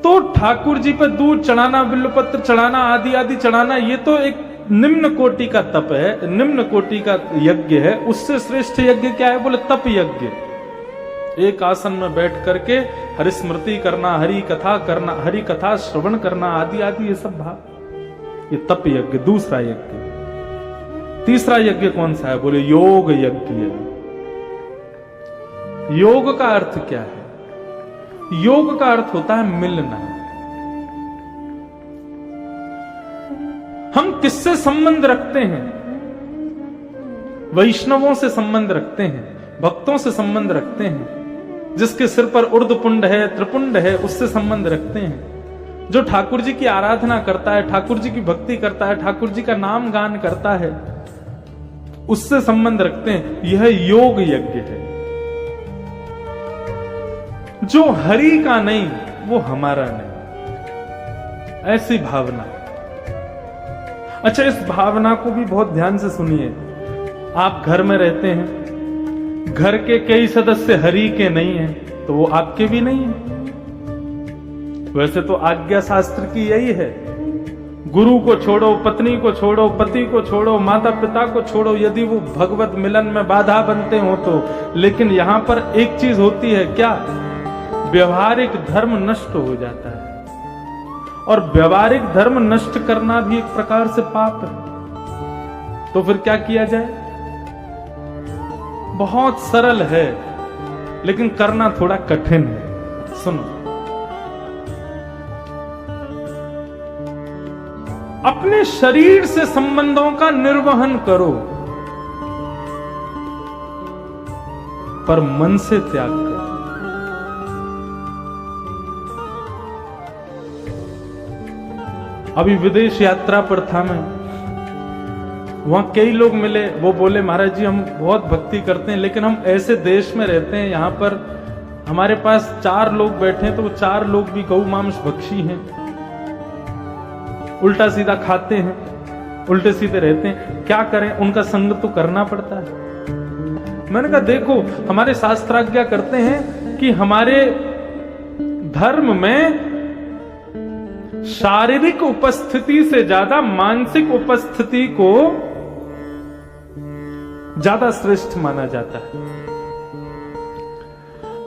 तो ठाकुर जी पर दूध चढ़ाना, बिल्वपत्र चढ़ाना, आदि आदि चढ़ाना, ये तो एक निम्न कोटि का तप है, निम्न कोटि का यज्ञ है। उससे श्रेष्ठ यज्ञ क्या है? बोले तप यज्ञ। एक आसन में बैठ करके हरि स्मृति करना, हरि कथा करना, हरि कथा श्रवण करना, आदि आदि ये सब भाव, ये तप यज्ञ दूसरा यज्ञ। तीसरा यज्ञ कौन सा है? बोले योग यज्ञ। योग का अर्थ क्या है? योग का अर्थ होता है मिलना। हम किससे संबंध रखते हैं? वैष्णवों से संबंध रखते हैं, भक्तों से संबंध रखते हैं। जिसके सिर पर उर्ध्वपुंड है, त्रिपुंड है, उससे संबंध रखते हैं। जो ठाकुर जी की आराधना करता है, ठाकुर जी की भक्ति करता है, ठाकुर जी का नाम गान करता है, उससे संबंध रखते हैं। यह योग यज्ञ है। जो हरि का नहीं, वो हमारा नहीं, ऐसी भावना। अच्छा, इस भावना को भी बहुत ध्यान से सुनिए। आप घर में रहते हैं, घर के कई सदस्य हरि के नहीं हैं, तो वो आपके भी नहीं है। वैसे तो आज्ञा शास्त्र की यही है, गुरु को छोड़ो, पत्नी को छोड़ो, पति को छोड़ो, माता पिता को छोड़ो, यदि वो भगवत मिलन में बाधा बनते हो तो। लेकिन यहां पर एक चीज होती है, क्या? व्यवहारिक धर्म नष्ट हो जाता है, और व्यवहारिक धर्म नष्ट करना भी एक प्रकार से पाप है। तो फिर क्या किया जाए? बहुत सरल है, लेकिन करना थोड़ा कठिन है। सुनो, अपने शरीर से संबंधों का निर्वहन करो, पर मन से त्याग करो। अभी विदेश यात्रा पर था मैं, वहां कई लोग मिले। वो बोले, महाराज जी हम बहुत भक्ति करते हैं, लेकिन हम ऐसे देश में रहते हैं, यहां पर हमारे पास 4 लोग बैठे हैं, तो वो 4 लोग भी गौ मांस भक्षी हैं, उल्टा सीधा खाते हैं, उल्टे सीधे रहते हैं। क्या करें? उनका संग तो करना पड़ता है। मैंने कहा देखो, हमारे शास्त्राज्ञा करते हैं कि हमारे धर्म में शारीरिक उपस्थिति से ज्यादा मानसिक उपस्थिति को ज्यादा श्रेष्ठ माना जाता है।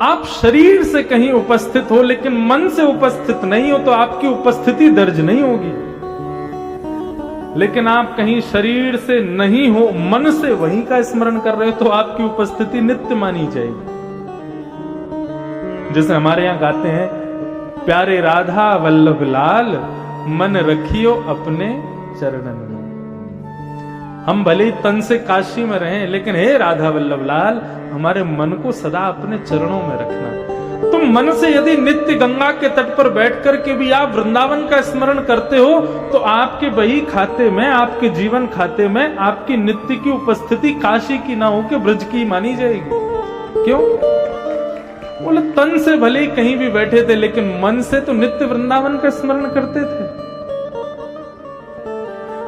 आप शरीर से कहीं उपस्थित हो लेकिन मन से उपस्थित नहीं हो, तो आपकी उपस्थिति दर्ज नहीं होगी। लेकिन आप कहीं शरीर से नहीं हो, मन से वहीं का स्मरण कर रहे हो, तो आपकी उपस्थिति नित्य मानी जाएगी। जैसे हमारे यहां गाते हैं, प्यारे राधा वल्लभ लाल, मन रखियो अपने चरणन में। हम भले ही तन से काशी में रहें, लेकिन हे राधा वल्लभ लाल, हमारे मन को सदा अपने चरणों में रखना। तुम मन से यदि नित्य गंगा के तट पर बैठ करके भी आप वृंदावन का स्मरण करते हो तो आपके बही खाते में, आपके जीवन खाते में आपकी नित्य की उपस्थिति काशी की ना हो के ब्रज की मानी जाएगी। क्यों? बोले तन से भले ही कहीं भी बैठे थे लेकिन मन से तो नित्य वृंदावन का स्मरण करते थे।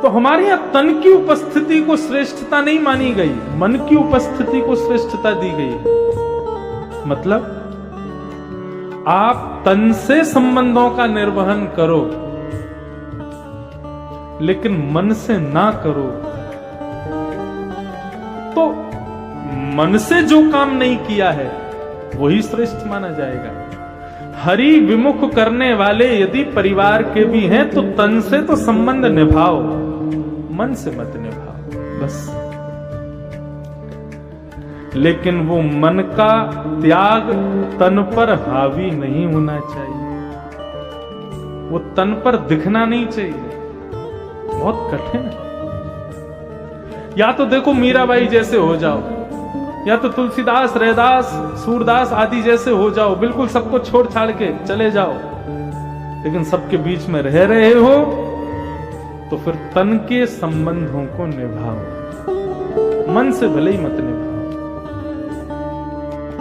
तो हमारे यहां तन की उपस्थिति को श्रेष्ठता नहीं मानी गई, मन की उपस्थिति को श्रेष्ठता दी गई। मतलब आप तन से संबंधों का निर्वहन करो लेकिन मन से ना करो। तो मन से जो काम नहीं किया है वही श्रेष्ठ माना जाएगा। हरि विमुख करने वाले यदि परिवार के भी हैं तो तन से तो संबंध निभाओ, मन से मत निभाओ बस। लेकिन वो मन का त्याग तन पर हावी नहीं होना चाहिए, वो तन पर दिखना नहीं चाहिए। बहुत कठिन है। या तो देखो मीराबाई जैसे हो जाओ, या तो तुलसीदास, रैदास, सूरदास आदि जैसे हो जाओ, बिल्कुल सबको छोड़ छाड़ के चले जाओ। लेकिन सबके बीच में रह रहे हो तो फिर तन के संबंधों को निभाओ, मन से भले ही मत निभाओ।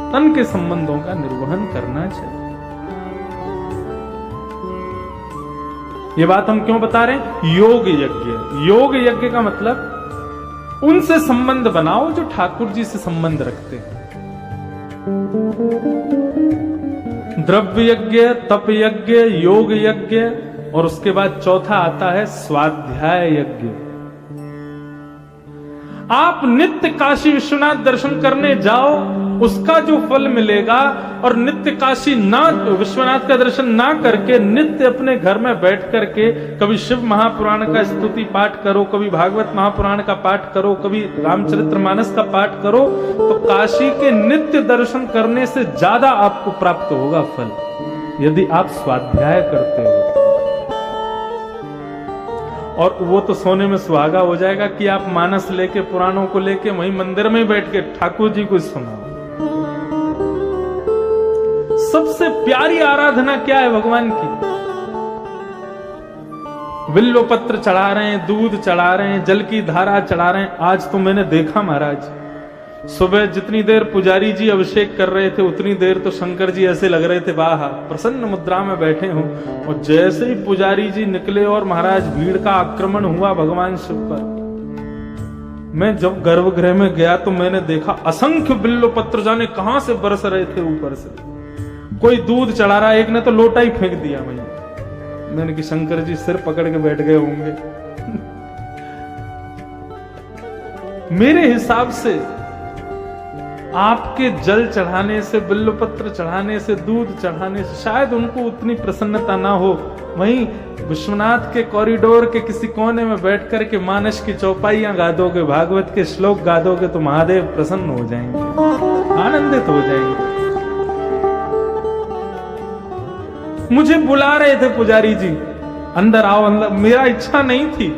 तन के संबंधों का निर्वहन करना चाहिए। ये बात हम क्यों बता रहे हैं? योग यज्ञ। योग यज्ञ का मतलब उनसे संबंध बनाओ जो ठाकुर जी से संबंध रखते हैं। द्रव्य यज्ञ, तप यज्ञ, योग यज्ञ और उसके बाद चौथा आता है स्वाध्याय यज्ञ। आप नित्य काशी विश्वनाथ दर्शन करने जाओ, उसका जो फल मिलेगा, और नित्य काशी ना विश्वनाथ का दर्शन ना करके नित्य अपने घर में बैठ करके कभी शिव महापुराण का स्तुति पाठ करो, कभी भागवत महापुराण का पाठ करो, कभी रामचरितमानस का पाठ करो, तो काशी के नित्य दर्शन करने से ज्यादा आपको प्राप्त होगा फल, यदि आप स्वाध्याय करते हो। और वो तो सोने में सुहागा हो जाएगा कि आप मानस लेके, पुराणों को लेके वहीं मंदिर में बैठ के ठाकुर जी को सुनाओ। सबसे प्यारी आराधना क्या है भगवान की? बिल्व पत्र चढ़ा रहे हैं, दूध चढ़ा रहे हैं, जल की धारा चढ़ा रहे हैं। आज तो मैंने देखा महाराज, सुबह जितनी देर पुजारी जी अभिषेक कर रहे थे उतनी देर तो शंकर जी ऐसे लग रहे थे वाह प्रसन्न मुद्रा में बैठे हों, और जैसे ही पुजारी जी निकले और महाराज भीड़ का आक्रमण हुआ भगवान शिव पर, मैं जब गर्भगृह में गया तो मैंने देखा असंख्य बिल्व पत्र जाने कहां से बरस रहे थे ऊपर से। कोई दूध चढ़ा रहा, एक ने तो लोटा ही फेंक दिया। मैंने कि शंकर जी सिर पकड़ के बैठ गए होंगे। मेरे हिसाब से आपके जल चढ़ाने से, बिल्व पत्र चढ़ाने से, दूध चढ़ाने से शायद उनको उतनी प्रसन्नता ना हो। वहीं विश्वनाथ के कॉरिडोर के किसी कोने में बैठ कर के मानस की चौपाइयां गा दोगे, भागवत के श्लोक गा दोगे तो महादेव प्रसन्न हो जाएंगे, आनंदित हो जाएंगे। मुझे बुला रहे थे पुजारी जी, अंदर आओ अंदर। मेरा इच्छा नहीं थी,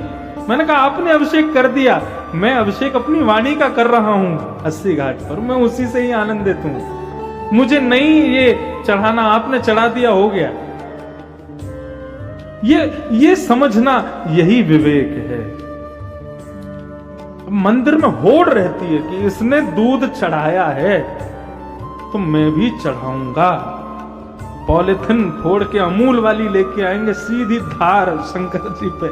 मैंने कहा आपने अभिषेक कर दिया, मैं अभिषेक अपनी वाणी का कर रहा हूं 80 घाट पर, मैं उसी से ही आनंदित हूं। मुझे नहीं ये चढ़ाना, आपने चढ़ा दिया, हो गया। ये समझना यही विवेक है। मंदिर में होड़ रहती है कि इसने दूध चढ़ाया है तो मैं भी चढ़ाऊंगा। पॉलिथिन फोड़ के अमूल वाली लेके आएंगे, सीधी धार शंकर जी पे।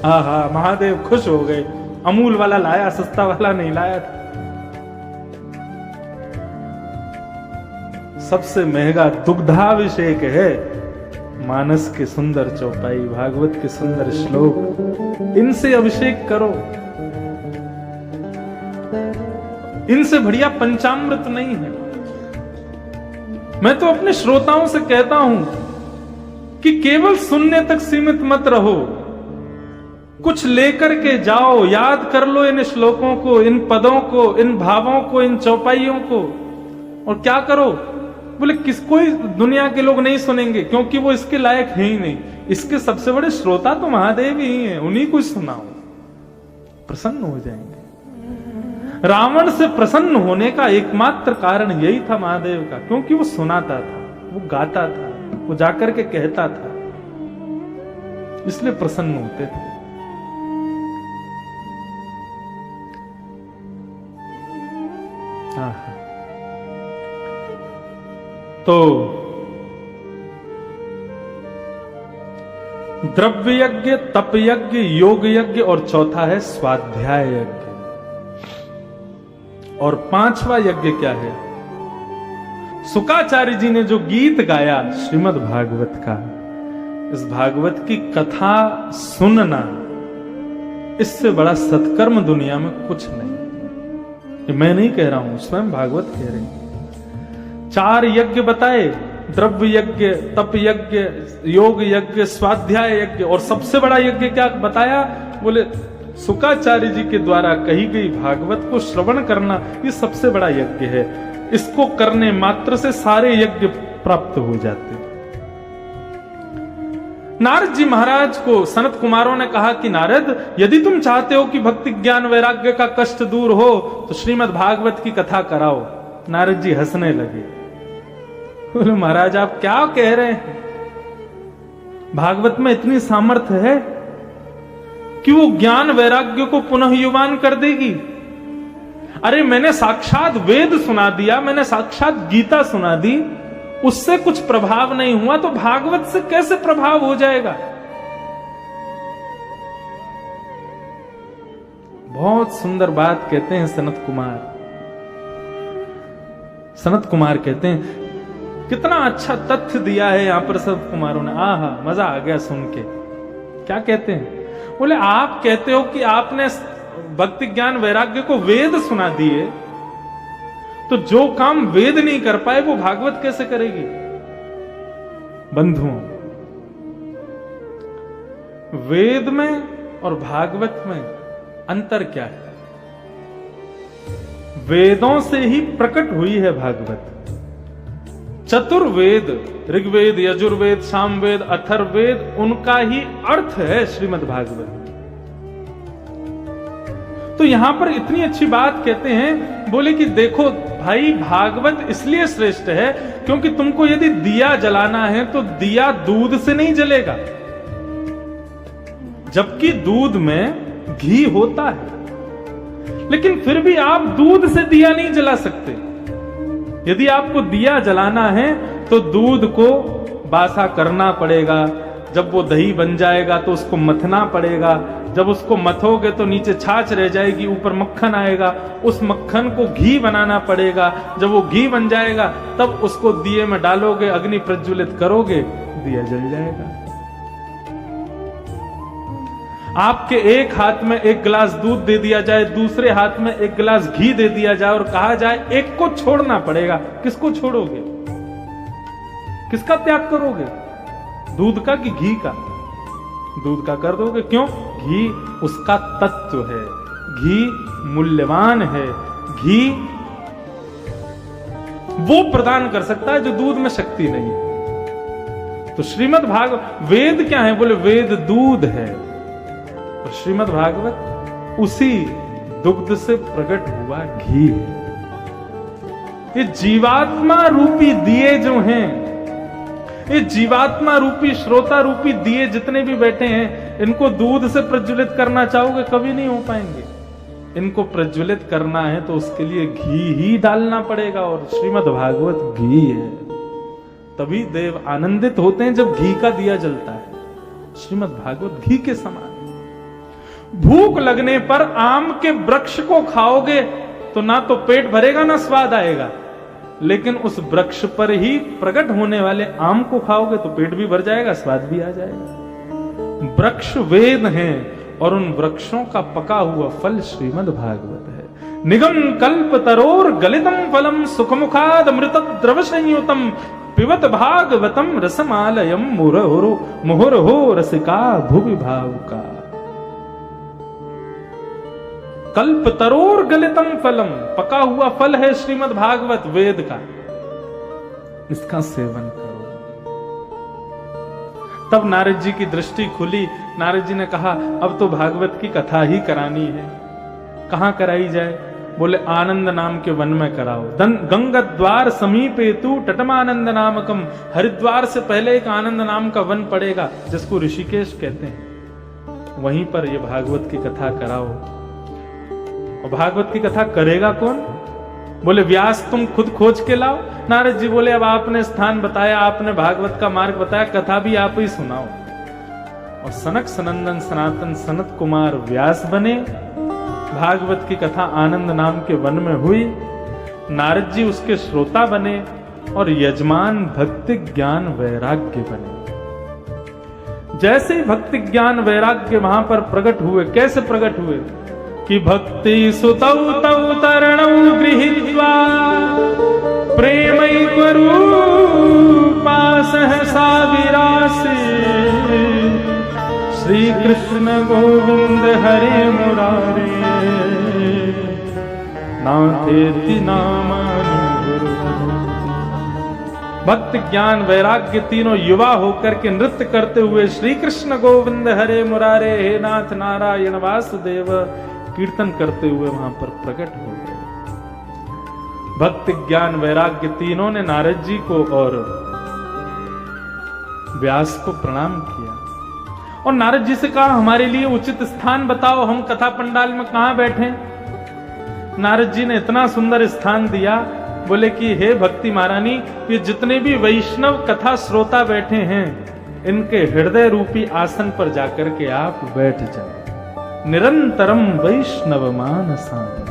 आहा, महादेव खुश हो गए, अमूल वाला लाया, सस्ता वाला नहीं लाया था। सबसे महंगा दुग्धाभिषेक है मानस के सुंदर चौपाई, भागवत के सुंदर श्लोक, इनसे अभिषेक करो। इनसे बढ़िया पंचामृत नहीं है। मैं तो अपने श्रोताओं से कहता हूं कि केवल सुनने तक सीमित मत रहो, कुछ लेकर के जाओ, याद कर लो इन श्लोकों को, इन पदों को, इन भावों को, इन चौपाइयों को। और क्या करो? बोले कोई दुनिया के लोग नहीं सुनेंगे क्योंकि वो इसके लायक है ही नहीं। इसके सबसे बड़े श्रोता तो महादेव ही हैं, उन्हीं को सुनाओ, प्रसन्न हो जाएंगे। रावण से प्रसन्न होने का एकमात्र कारण यही था महादेव का, क्योंकि वो सुनाता था, वो गाता था, वो जाकर के कहता था, इसलिए प्रसन्न होते थे। तो द्रव्य यज्ञ, तप यज्ञ, योग यज्ञ और चौथा है स्वाध्याय यज्ञ। और पांचवा यज्ञ क्या है? शुकाचार्य जी ने जो गीत गाया श्रीमद् भागवत का, इस भागवत की कथा सुनना, इससे बड़ा सत्कर्म दुनिया में कुछ नहीं। ये मैं नहीं कह रहा हूं, स्वयं भागवत कह रही है। 4 यज्ञ बताए, द्रव्य यज्ञ, तप यज्ञ, योग यज्ञ, स्वाध्याय यज्ञ, और सबसे बड़ा यज्ञ क्या बताया? बोले शुकाचार्य जी के द्वारा कही गई भागवत को श्रवण करना, ये सबसे बड़ा यज्ञ है। इसको करने मात्र से सारे यज्ञ प्राप्त हो जाते। नारद जी महाराज को सनत कुमारों ने कहा कि नारद, यदि तुम चाहते हो कि भक्ति ज्ञान वैराग्य का कष्ट दूर हो तो श्रीमद् भागवत की कथा कराओ। नारद जी हंसने लगे, बोले महाराज आप क्या कह रहे हैं? भागवत में इतनी सामर्थ्य है कि वो ज्ञान वैराग्य को पुनः युवान कर देगी। अरे मैंने साक्षात वेद सुना दिया, मैंने साक्षात गीता सुना दी, उससे कुछ प्रभाव नहीं हुआ तो भागवत से कैसे प्रभाव हो जाएगा? बहुत सुंदर बात कहते हैं सनत कुमार। सनत कुमार कहते हैं, कितना अच्छा तथ्य दिया है यहां पर सब कुमारों ने, आहा मजा आ गया सुन के। क्या कहते हैं? बोले आप कहते हो कि आपने भक्ति ज्ञान वैराग्य को वेद सुना दिए, तो जो काम वेद नहीं कर पाए वो भागवत कैसे करेगी? बंधुओं, वेद में और भागवत में अंतर क्या है? वेदों से ही प्रकट हुई है भागवत। चतुर्वेद, ऋग्वेद, यजुर्वेद, सामवेद, अथर्ववेद, उनका ही अर्थ है श्रीमद् भागवत। तो यहां पर इतनी अच्छी बात कहते हैं, बोले कि देखो भाई, भागवत इसलिए श्रेष्ठ है क्योंकि तुमको यदि दिया जलाना है तो दिया दूध से नहीं जलेगा, जबकि दूध में घी होता है, लेकिन फिर भी आप दूध से दिया नहीं जला सकते। यदि आपको दिया जलाना है तो दूध को बासा करना पड़ेगा, जब वो दही बन जाएगा तो उसको मथना पड़ेगा, जब उसको मथोगे तो नीचे छाछ रह जाएगी, ऊपर मक्खन आएगा, उस मक्खन को घी बनाना पड़ेगा, जब वो घी बन जाएगा तब उसको दिए में डालोगे, अग्नि प्रज्वलित करोगे, दिया जल जाएगा। आपके एक हाथ में एक गिलास दूध दे दिया जाए, दूसरे हाथ में एक गिलास घी दे दिया जाए और कहा जाए एक को छोड़ना पड़ेगा, किसको छोड़ोगे? किसका त्याग करोगे? दूध का कि घी का? दूध का कर दोगे। क्यों? घी उसका तत्व है, घी मूल्यवान है, घी वो प्रदान कर सकता है जो दूध में शक्ति नहीं है। तो श्रीमद् भागवत, वेद क्या है? बोले वेद दूध है, और श्रीमद् भागवत उसी दुग्ध से प्रकट हुआ घी है। ये जीवात्मा रूपी दिए जो हैं, ये जीवात्मा रूपी, श्रोता रूपी दिए जितने भी बैठे हैं, इनको दूध से प्रज्वलित करना चाहोगे कभी नहीं हो पाएंगे। इनको प्रज्वलित करना है तो उसके लिए घी ही डालना पड़ेगा, और श्रीमद् भागवत घी है। तभी देव आनंदित होते हैं जब घी का दिया जलता है। श्रीमद् भागवत घी के समान। भूख लगने पर आम के वृक्ष को खाओगे तो ना तो पेट भरेगा ना स्वाद आएगा, लेकिन उस वृक्ष पर ही प्रकट होने वाले आम को खाओगे तो पेट भी भर जाएगा, स्वाद भी आ जाएगा। वृक्ष वेद हैं और उन वृक्षों का पका हुआ फल श्रीमद् भागवत है। निगम कल्प तरोर गलितम फलम सुखमुखाद अमृत द्रव संयुतम पिबत भागवतम रसमालयम मुहुरहो मुहुरहो रसिका भुवि भावुका। कल्प तरोर गलितम फलम, पका हुआ फल है श्रीमद् भागवत वेद का, इसका सेवन करो। तब नारद जी की दृष्टि खुली। नारद जी ने कहा अब तो भागवत की कथा ही करानी है, कहां कराई जाए? बोले आनंद नाम के वन में कराओ। गंगा द्वार समीपे तू तटमानंद नामकम, हरिद्वार से पहले एक आनंद नाम का वन पड़ेगा जिसको ऋषिकेश कहते हैं, वहीं पर ये भागवत की कथा कराओ। और भागवत की कथा करेगा कौन? बोले व्यास तुम खुद खोज के लाओ। नारद जी बोले अब आपने स्थान बताया, आपने भागवत का मार्ग बताया, कथा भी आप ही सुनाओ। और सनक सनंदन सनातन सनत कुमार व्यास बने। भागवत की कथा आनंद नाम के वन में हुई, नारद जी उसके श्रोता बने और यजमान भक्ति ज्ञान वैराग्य बने। जैसे ही भक्ति ज्ञान वैराग्य वहां पर प्रकट हुए, कैसे प्रकट हुए कि भक्ति सुतौ तौ तरणौ गृहीत्वा प्रेमैक रूपा सहसा विरासे श्री कृष्ण गोविंद हरे मुरारे नाथेति नामानि गुरु। भक्ति ज्ञान वैराग्य तीनों युवा होकर के नृत्य करते हुए श्री कृष्ण गोविंद हरे मुरारे हे नाथ नारायण वासुदेव कीर्तन करते हुए वहां पर प्रकट हो गए। भक्ति ज्ञान वैराग्य तीनों ने नारद जी को और व्यास को प्रणाम किया और नारद जी से कहा हमारे लिए उचित स्थान बताओ, हम कथा पंडाल में कहां बैठे। नारद जी ने इतना सुंदर स्थान दिया, बोले कि हे भक्ति महारानी, ये जितने भी वैष्णव कथा श्रोता बैठे हैं इनके हृदय रूपी आसन पर जाकर के आप बैठ जाओ। निरंतरम वैष्णव मानसानि